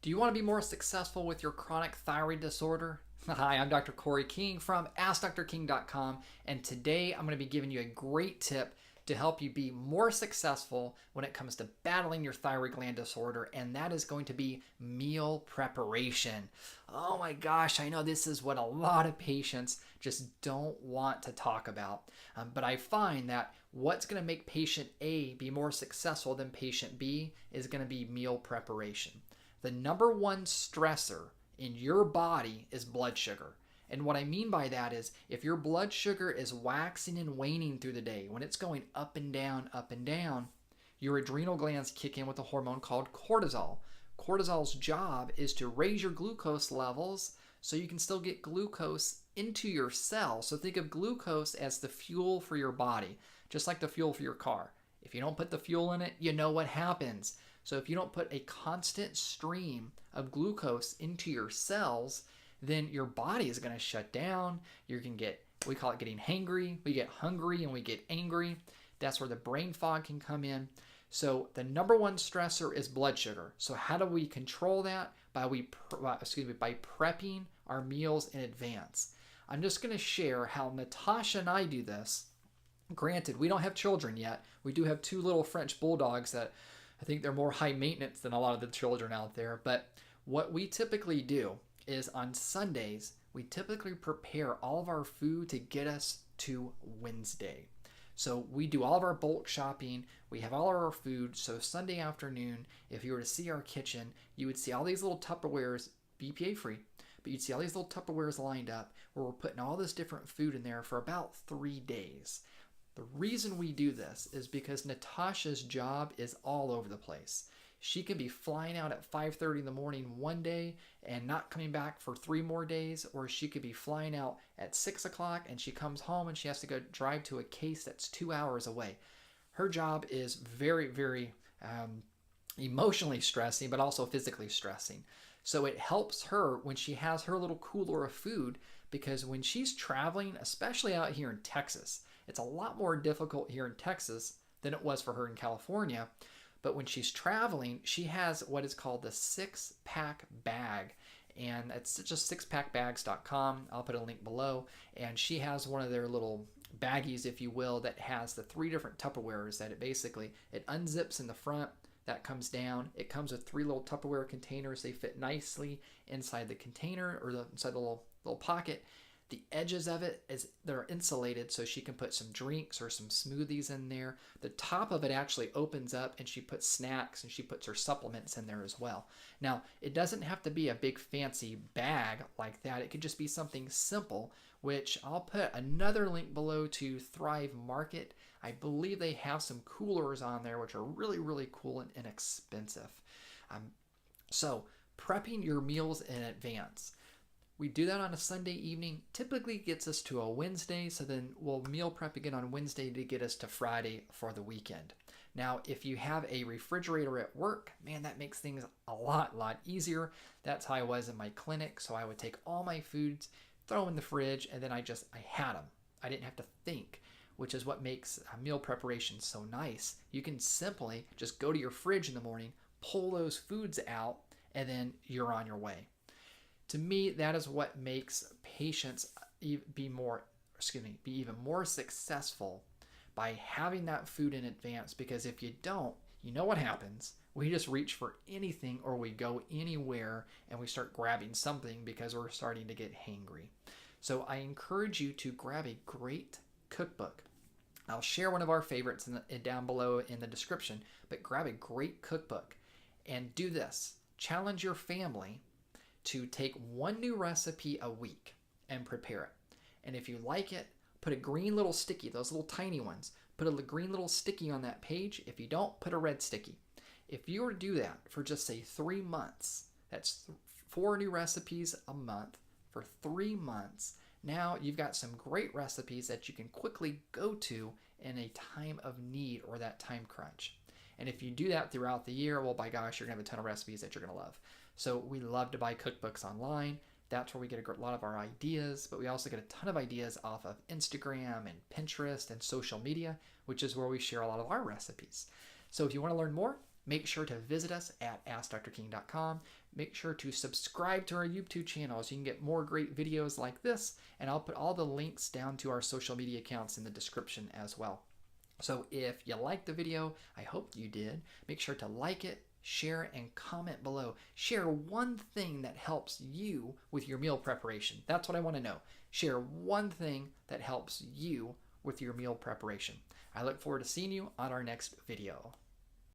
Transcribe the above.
Do you want to be more successful with your chronic thyroid disorder? Hi, I'm Dr. Corey King from AskDrKing.com, and today I'm going to be giving you a great tip to help you be more successful when it comes to battling your thyroid gland disorder, and that is going to be meal preparation. Oh my gosh, I know this is what a lot of patients just don't want to talk about, but I find that what's going to make patient A be more successful than patient B is going to be meal preparation. The number one stressor in your body is blood sugar. And what I mean by that is if your blood sugar is waxing and waning through the day, when it's going up and down, your adrenal glands kick in with a hormone called cortisol. Cortisol's job is to raise your glucose levels so you can still get glucose into your cells. So think of glucose as the fuel for your body, just like the fuel for your car. If you don't put the fuel in it, you know what happens. So if you don't put a constant stream of glucose into your cells, then your body is going to shut down. You can get, we call it getting hangry. We get hungry and we get angry. That's where the brain fog can come in. So the number one stressor is blood sugar. So how do we control that? By prepping our meals in advance. I'm just going to share how Natasha and I do this. Granted, we don't have children yet. We do have two little French bulldogs that I think they're more high maintenance than a lot of the children out there. But what we typically do is on Sundays, we typically prepare all of our food to get us to Wednesday. So we do all of our bulk shopping. We have all of our food. So Sunday afternoon, if you were to see our kitchen, you would see all these little Tupperwares, BPA free, but you'd see all these little Tupperwares lined up where we're putting all this different food in there for about 3 days. The reason we do this is because Natasha's job is all over the place. She can be flying out at 5:30 in the morning one day and not coming back for 3 more days, or she could be flying out at 6 o'clock and she comes home and she has to go drive to a case that's 2 hours away. Her job is very, very emotionally stressing, but also physically stressing. So it helps her when she has her little cooler of food, because when she's traveling, especially out here in Texas, it's a lot more difficult here in Texas than it was for her in California. But when she's traveling, she has what is called the 6-pack bag. And it's just sixpackbags.com. I'll put a link below. And she has one of their little baggies, if you will, that has the 3 different Tupperwares that it unzips in the front. That comes down. It comes with 3 little Tupperware containers. They fit nicely inside the container or inside the little pocket. The edges of it they're insulated, so she can put some drinks or some smoothies in there. The top of it actually opens up and she puts snacks and she puts her supplements in there as well. Now, it doesn't have to be a big fancy bag like that. It could just be something simple, which I'll put another link below to Thrive Market. I believe they have some coolers on there which are really, really cool and inexpensive. So prepping your meals in advance. We do that on a Sunday evening, typically gets us to a Wednesday, so then we'll meal prep again on Wednesday to get us to Friday for the weekend. Now, if you have a refrigerator at work, man, that makes things a lot easier. That's how I was in my clinic, so I would take all my foods, throw them in the fridge, and then I had them. I didn't have to think, which is what makes meal preparation so nice. You can simply just go to your fridge in the morning, pull those foods out, and then you're on your way. To me, that is what makes patients be even more successful by having that food in advance. Because if you don't, you know what happens. We just reach for anything, or we go anywhere and we start grabbing something because we're starting to get hangry. So I encourage you to grab a great cookbook. I'll share one of our favorites down below in the description, but grab a great cookbook and do this. Challenge your family to take 1 new recipe a week and prepare it. And if you like it, put a green little sticky, those little tiny ones, put a green little sticky on that page. If you don't, put a red sticky. If you were to do that for just say 3 months, that's 4 new recipes a month for 3 months. Now you've got some great recipes that you can quickly go to in a time of need or that time crunch. And if you do that throughout the year, well, by gosh, you're gonna have a ton of recipes that you're gonna love. So we love to buy cookbooks online. That's where we get a lot of our ideas, but we also get a ton of ideas off of Instagram and Pinterest and social media, which is where we share a lot of our recipes. So if you want to learn more, make sure to visit us at AskDrKing.com. Make sure to subscribe to our YouTube channel so you can get more great videos like this, and I'll put all the links down to our social media accounts in the description as well. So if you liked the video, I hope you did, make sure to like it, share, and comment below. Share one thing that helps you with your meal preparation. That's what I want to know. Share one thing that helps you with your meal preparation. I look forward to seeing you on our next video.